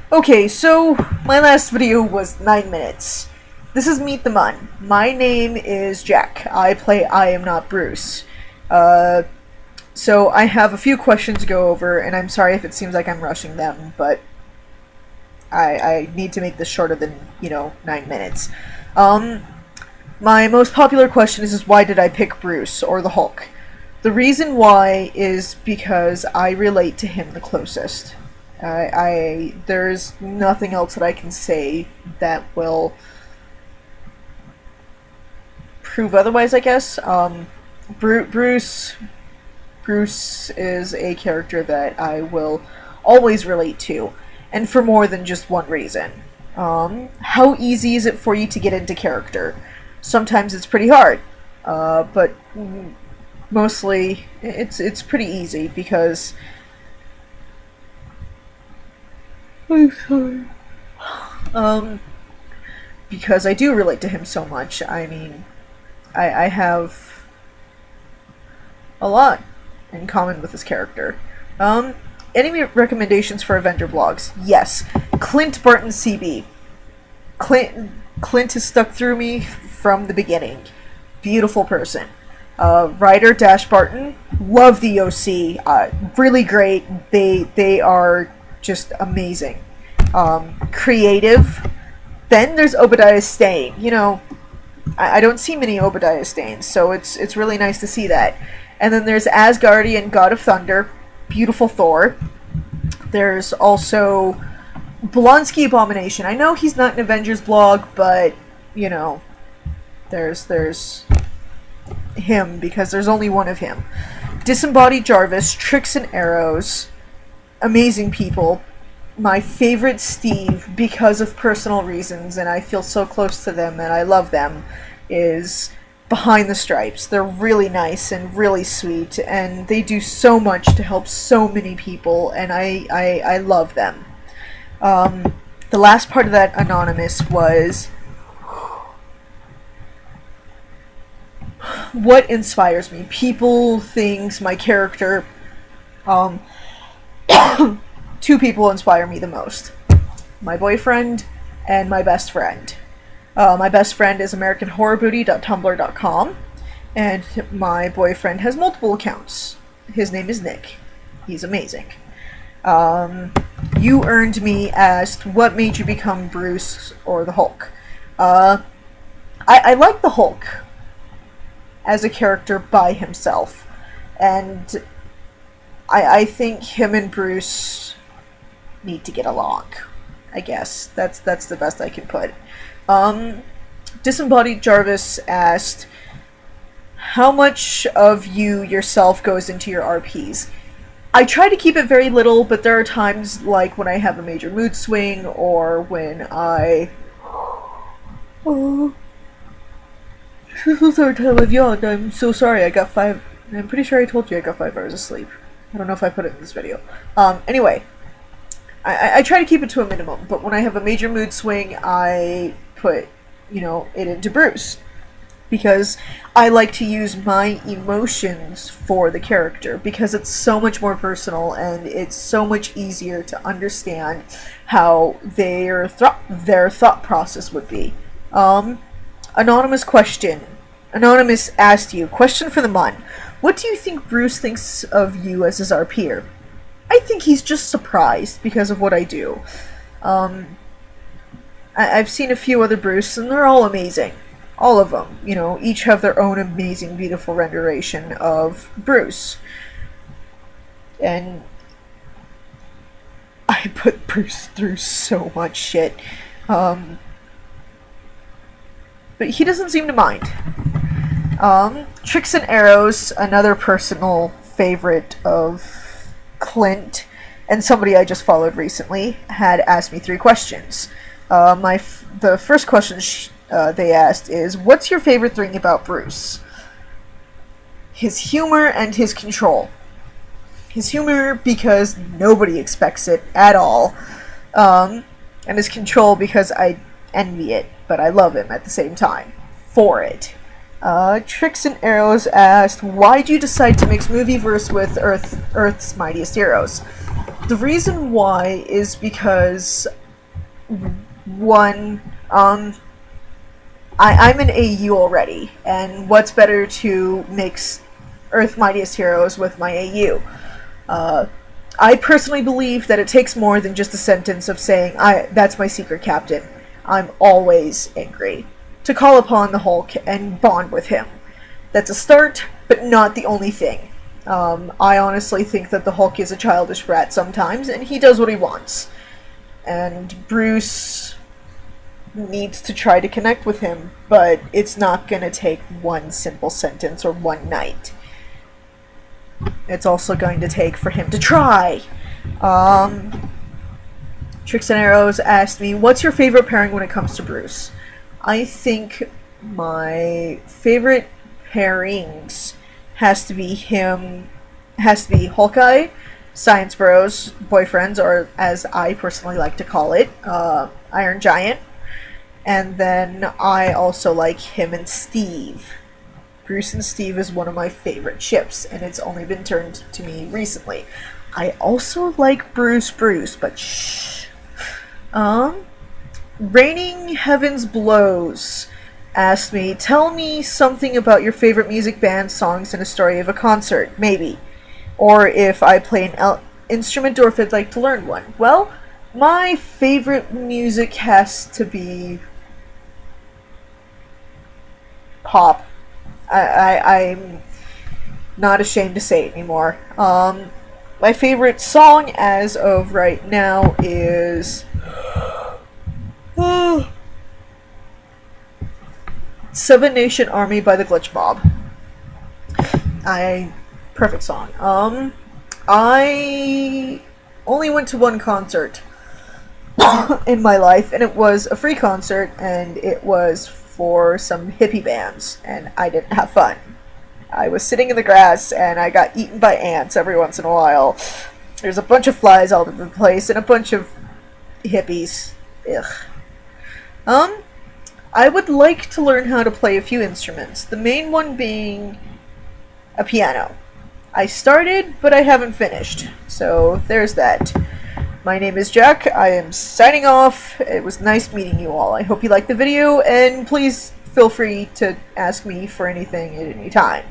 Okay, so my last video was 9 minutes. This is Meet the Mun. My name is Jack. I play I Am Not Bruce. Uh, so I have a few questions to go over, and I'm sorry if it seems like I'm rushing them, but I need to make this shorter than, 9 minutes. Um, my most popular question is why did I pick Bruce, or the Hulk? The reason why is because I relate to him the closest. There's nothing else that I can say that will prove otherwise, I guess. Bruce is a character that I will always relate to, and for more than just one reason. How easy is it for you to get into character? Sometimes it's pretty hard, but mostly it's pretty easy because I'm sorry. Um, because I do relate to him so much. I mean, I have a lot in common with this character. Um, any recommendations for Avenger blogs? Yes. Clint Barton CB. Clint has stuck through me from the beginning. Beautiful person. Ryder Dash Barton. Love the OC. Really great. They are just amazing. Creative. Then there's Obadiah Stane. I don't see many Obadiah Stanes, so it's really nice to see that. And then there's Asgardian God of Thunder, beautiful Thor. There's also Blonsky Abomination. I know he's not an Avengers blog, but there's him because there's only one of him. Disembodied Jarvis, Tricks and Arrows, amazing people. My favorite Steve, because of personal reasons, and I feel so close to them and I love them, is Behind the Stripes. They're really nice and really sweet, and they do so much to help so many people, and I love them. The last part of that anonymous was what inspires me. People, things, my character. Um, Two people inspire me the most. My boyfriend and my best friend. My best friend is AmericanHorrorBooty.tumblr.com, and my boyfriend has multiple accounts. His name is Nick. He's amazing. You Earned Me asked, what made you become Bruce or the Hulk? I like the Hulk as a character by himself, and I think him and Bruce need to get along. I guess that's the best I can put. Disembodied Jarvis asked, how much of you yourself goes into your RPs? I try to keep it very little, but there are times like when I have a major mood swing or when I... Oh, this is the third time I've yawned. I'm so sorry. I'm pretty sure I told you I got 5 hours of sleep. I don't know if I put it in this video. Anyway, I try to keep it to a minimum, but when I have a major mood swing, I put, it into Bruce. Because I like to use my emotions for the character, because it's so much more personal, and it's so much easier to understand how their thought process would be. Anonymous question. Anonymous asked you, question for the Mun. What do you think Bruce thinks of you as his RPer? I think he's just surprised because of what I do. I've seen a few other Bruce, and they're all amazing. All of them. Each have their own amazing, beautiful renderation of Bruce. And I put Bruce through so much shit. But he doesn't seem to mind. Tricks and Arrows, another personal favorite of Clint, and somebody I just followed recently, had asked me 3 questions. The first question they asked is, what's your favorite thing about Bruce? His humor and his control. His humor because nobody expects it at all, and his control because I envy it, but I love him at the same time for it. Tricks and Arrows asked, why'd you decide to mix Movieverse with Earth's Mightiest Heroes? The reason why is because, one, I'm an AU already, and what's better to mix Earth Mightiest Heroes with my AU? Uh, I personally believe that it takes more than just a sentence of saying, that's my secret captain. I'm always angry. To call upon the Hulk and bond with him. That's a start, but not the only thing. I honestly think that the Hulk is a childish brat sometimes, and he does what he wants. And Bruce needs to try to connect with him, but it's not gonna take one simple sentence or one night. It's also going to take for him to try. Tricks and Arrows asked me, what's your favorite pairing when it comes to Bruce? I think my favorite pairings has to be Hawkeye, Science Bros, boyfriends, or as I personally like to call it, Iron Giant. And then I also like him and Steve. Bruce and Steve is one of my favorite ships, and it's only been turned to me recently. I also like Bruce, but shh. Raining Heavens Blows asked me, tell me something about your favorite music band, songs, and a story of a concert, maybe. Or if I play an instrument or if I'd like to learn one. Well, my favorite music has to be pop. I'm not ashamed to say it anymore. My favorite song as of right now is Seven Nation Army by the Glitch Mob. Perfect song. I only went to one concert in my life, and it was a free concert, and it was for some hippie bands, and I didn't have fun. I was sitting in the grass, and I got eaten by ants every once in a while. There's a bunch of flies all over the place, and a bunch of hippies. Ugh. I would like to learn how to play a few instruments, the main one being a piano. I started, but I haven't finished, so there's that. My name is Jack, I am signing off. It was nice meeting you all. I hope you liked the video, and please feel free to ask me for anything at any time.